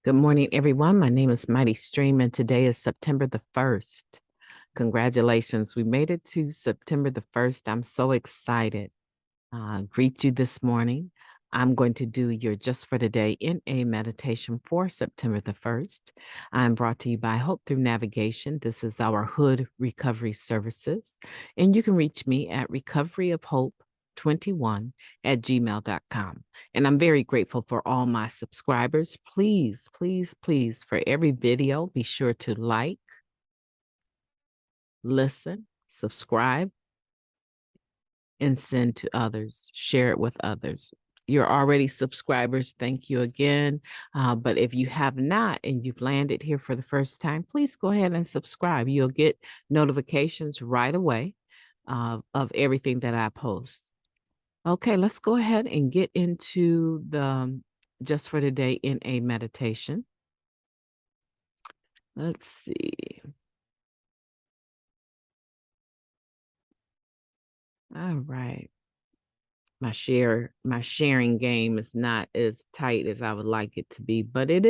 Good morning, everyone. My name is MightyStream, and today is September the 1st. Congratulations. We made it to September the 1st. I'm so excited. Greet you this morning. I'm going to do your Just for Today in a meditation for September the 1st. I'm brought to you by Hope Through Navigation. This is our H.O.D Recovery Services, and you can reach me at recoveryofhope21@gmail.com. And I'm very grateful for all my subscribers. Please, please, please, for every video, be sure to like, listen, subscribe, and send to others. Share it with others. You're already subscribers. Thank you again. But if you have not and you've landed here for the first time, please go ahead and subscribe. You'll get notifications right away of everything that I post. Okay, let's go ahead and get into the Just for Today in a meditation. Let's see. All right. My sharing game is not as tight as I would like it to be, but it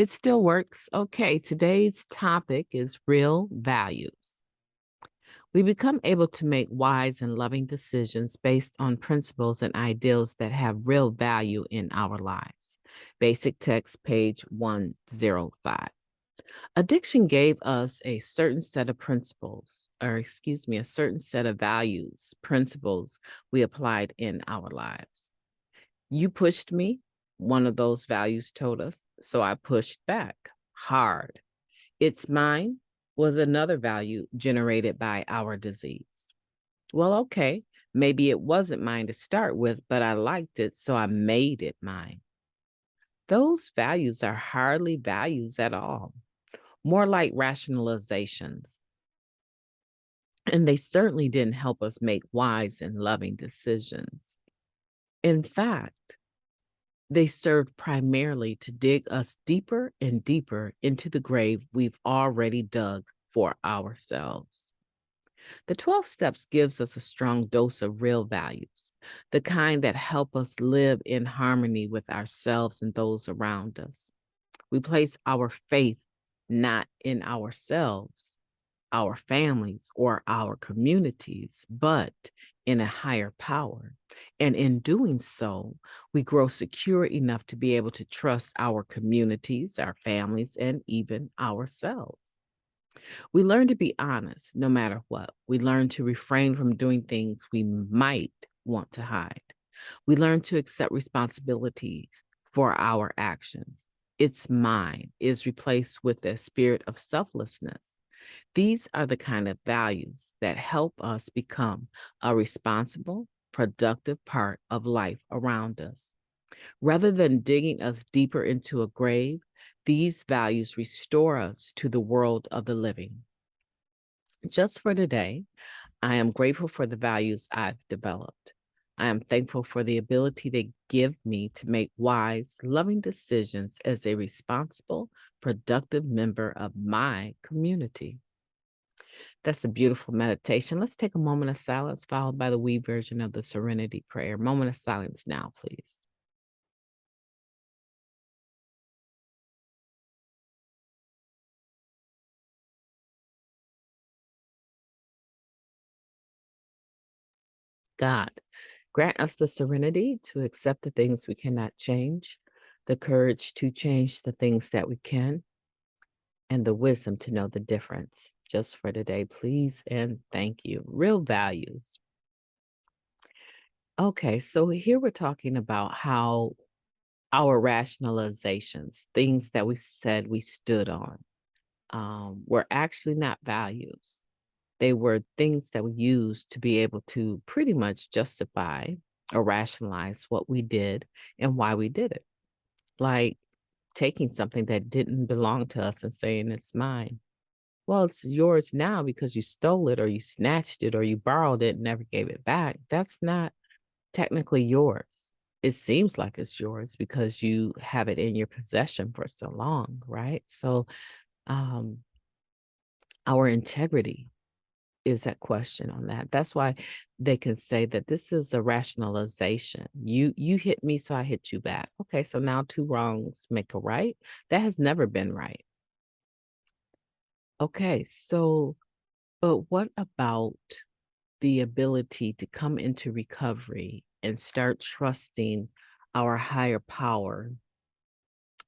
still works. Okay, today's topic is real values. We become able to make wise and loving decisions based on principles and ideals that have real value in our lives. Basic text, page 105. Addiction gave us a certain set of principles, or excuse me, a certain set of values, principles we applied in our lives. You pushed me, one of those values told us, so I pushed back hard. It's mine was another value generated by our disease. Well, okay, maybe it wasn't mine to start with, but I liked it, so I made it mine. Those values are hardly values at all, more like rationalizations. And they certainly didn't help us make wise and loving decisions. In fact, they served primarily to dig us deeper and deeper into the grave we've already dug for ourselves. The 12 steps gives us a strong dose of real values, the kind that help us live in harmony with ourselves and those around us. We place our faith not in ourselves, our families, or our communities, but in a higher power. And in doing so, we grow secure enough to be able to trust our communities, our families, and even ourselves. We learn to be honest no matter what. We learn to refrain from doing things we might want to hide. We learn to accept responsibilities for our actions. It's mine is replaced with a spirit of selflessness. These are the kind of values that help us become a responsible, productive part of life around us. Rather than digging us deeper into a grave, these values restore us to the world of the living. Just for today, I am grateful for the values I've developed. I am thankful for the ability they give me to make wise, loving decisions as a responsible, productive member of my community. That's a beautiful meditation. Let's take a moment of silence, followed by the we version of the Serenity Prayer. Moment of silence now, please. God, grant us the serenity to accept the things we cannot change, the courage to change the things that we can, and the wisdom to know the difference. Just for today, please and thank you. Real values. Okay, so here we're talking about how our rationalizations, things that we said we stood on, were actually not values. They were things that we used to be able to pretty much justify or rationalize what we did and why we did it. Like taking something that didn't belong to us and saying it's mine. Well, it's yours now because you stole it or you snatched it or you borrowed it and never gave it back. That's not technically yours. It seems like it's yours because you have it in your possession for so long, right? So our integrity is at question on that. That's why they can say that this is a rationalization. You hit me, so I hit you back. Okay, so now two wrongs make a right. That has never been right. Okay, so, but what about the ability to come into recovery and start trusting our higher power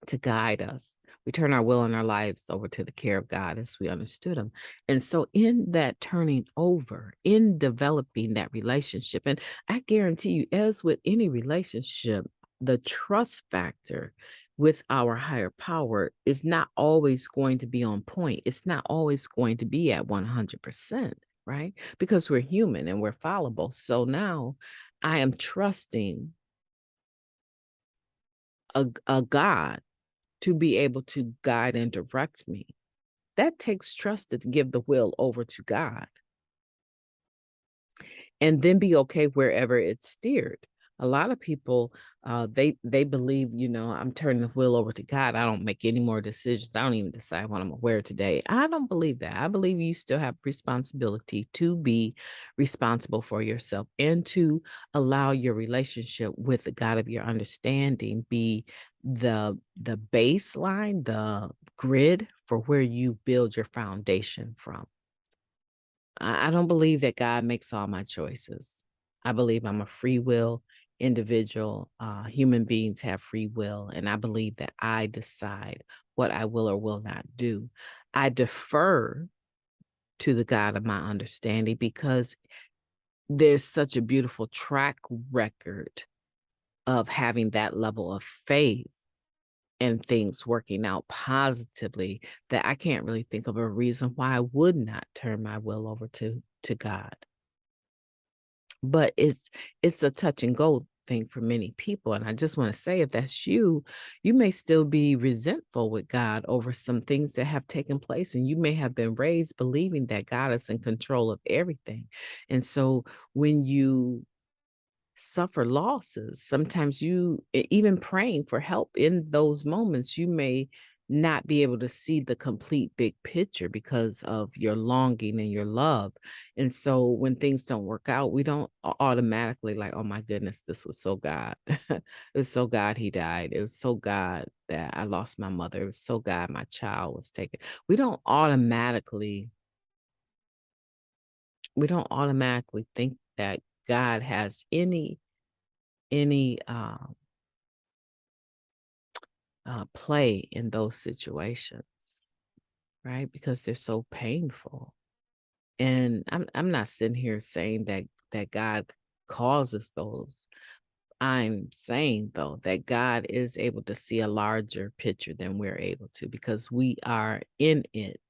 to guide us? We turn our will and our lives over to the care of God as we understood Him. And so, in that turning over, in developing that relationship, and I guarantee you, as with any relationship, the trust factor with our higher power is not always going to be on point. It's not always going to be at 100%, right? Because we're human and we're fallible. So now I am trusting a God to be able to guide and direct me. That takes trust to give the will over to God and then be okay wherever it's steered. A lot of people, they believe, I'm turning the wheel over to God. I don't make any more decisions. I don't even decide what I'm gonna wear today. I don't believe that. I believe you still have responsibility to be responsible for yourself and to allow your relationship with the God of your understanding be the baseline, the grid for where you build your foundation from. I don't believe that God makes all my choices. I believe I'm a free will individual. Human beings have free will, and I believe that I decide what I will or will not do. I defer to the God of my understanding because there's such a beautiful track record of having that level of faith and things working out positively that I can't really think of a reason why I would not turn my will over to God. But it's a touch and go thing for many people. And I just want to say, if that's you, you may still be resentful with God over some things that have taken place. And you may have been raised believing that God is in control of everything. And so when you suffer losses, sometimes even praying for help in those moments, you may not be able to see the complete big picture because of your longing and your love. And so when things don't work out, we don't automatically like, oh my goodness, this was so God. It was so God he died. It was so God that I lost my mother. It was so God my child was taken. We don't automatically think that God has any play in those situations, right? Because they're so painful. And I'm not sitting here saying that God causes those. I'm saying though that God is able to see a larger picture than we're able to because we are in it.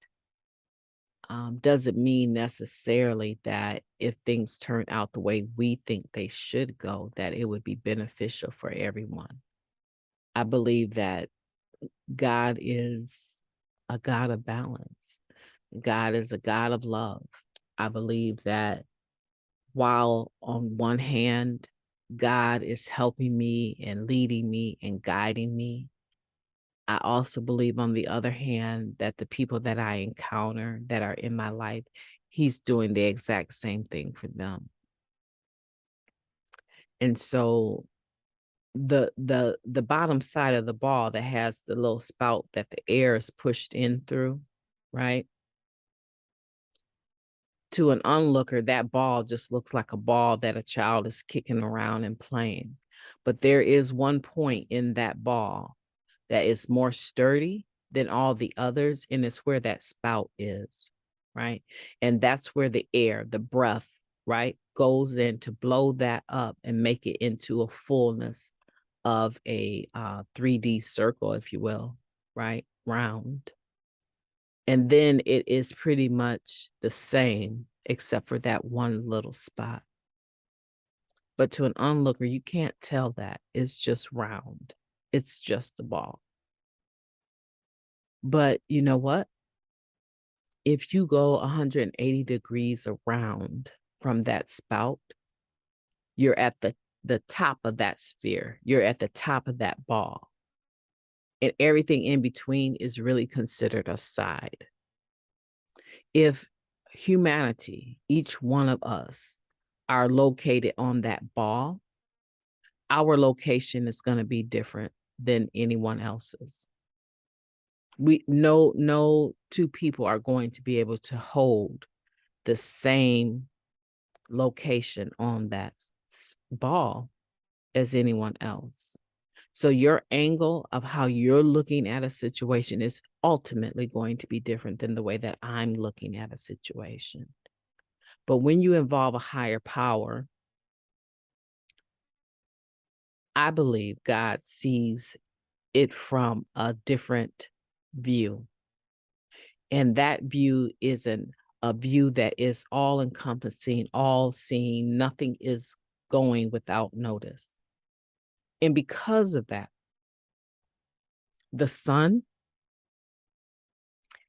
Doesn't mean necessarily that if things turn out the way we think they should go, that it would be beneficial for everyone. I believe that God is a God of balance. God is a God of love. I believe that while on one hand, God is helping me and leading me and guiding me, I also believe on the other hand that the people that I encounter that are in my life, He's doing the exact same thing for them. And so the bottom side of the ball that has the little spout that the air is pushed in through, right? To an onlooker, that ball just looks like a ball that a child is kicking around and playing. But there is one point in that ball that is more sturdy than all the others, and it's where that spout is, right? And that's where the air, the breath, right, goes in to blow that up and make it into a fullness of a 3D circle, if you will, right? Round. And then it is pretty much the same, except for that one little spot. But to an onlooker, you can't tell that. It's just round. It's just a ball. But you know what? If you go 180 degrees around from that spout, you're at the top of that sphere. You're at the top of that ball. And everything in between is really considered a side. If humanity, each one of us, are located on that ball, our location is going to be different than anyone else's. No two people are going to be able to hold the same location on that ball as anyone else. So your angle of how you're looking at a situation is ultimately going to be different than the way that I'm looking at a situation. But when you involve a higher power, I believe God sees it from a different view. And that view isn't a view that is all encompassing, all seeing, nothing is going without notice. And because of that, the sun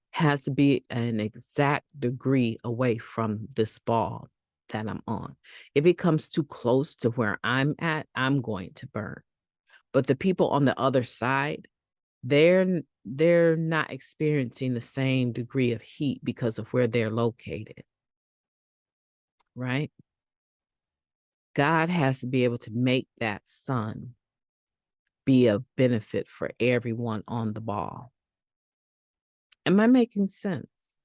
has to be an exact degree away from this ball that I'm on. If it comes too close to where I'm at, I'm going to burn. But the people on the other side, they're not experiencing the same degree of heat because of where they're located, right? God has to be able to make that sun be of benefit for everyone on the ball. Am I making sense?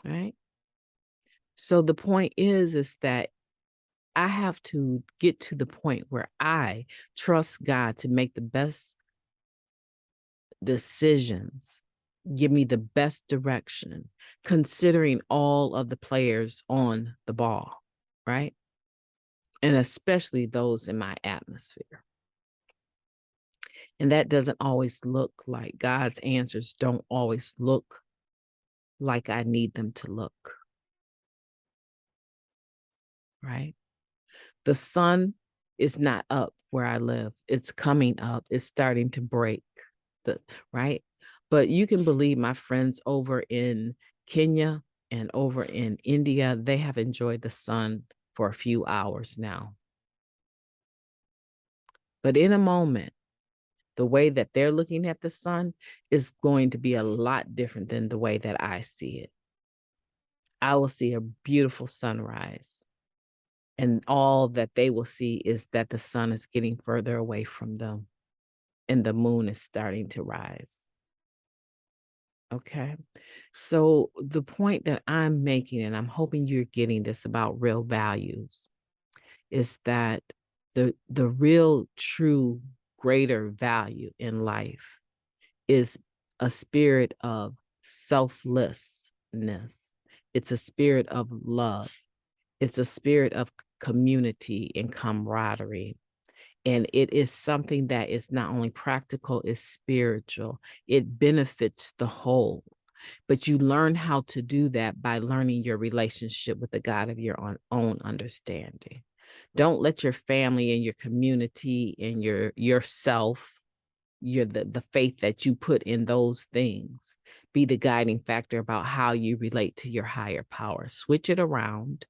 Right? So the point is that I have to get to the point where I trust God to make the best decisions, give me the best direction, considering all of the players on the ball, right? And especially those in my atmosphere. And that doesn't always look like God's answers don't always look like I need them to look, right? The sun is not up where I live. It's coming up. It's starting to break, right? But you can believe my friends over in Kenya and over in India, they have enjoyed the sun for a few hours now. But in a moment, the way that they're looking at the sun is going to be a lot different than the way that I see it. I will see a beautiful sunrise, and all that they will see is that the sun is getting further away from them and the moon is starting to rise. Okay. So the point that I'm making, and I'm hoping you're getting this about real values, is that the real, true, greater value in life is a spirit of selflessness. It's a spirit of love. It's a spirit of community and camaraderie. And it is something that is not only practical, it's spiritual. It benefits the whole. But you learn how to do that by learning your relationship with the God of your own understanding. Don't let your family and your community and yourself, the faith that you put in those things be the guiding factor about how you relate to your higher power. Switch it around.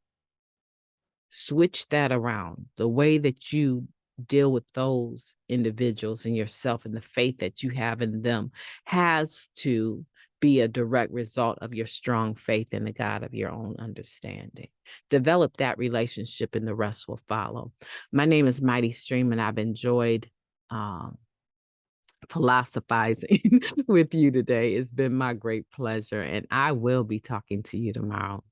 Switch that around. The way that you deal with those individuals and yourself and the faith that you have in them has to be a direct result of your strong faith in the God of your own understanding. Develop that relationship and the rest will follow. My name is MightyStream, and I've enjoyed philosophizing with you today. It's been my great pleasure, and I will be talking to you tomorrow.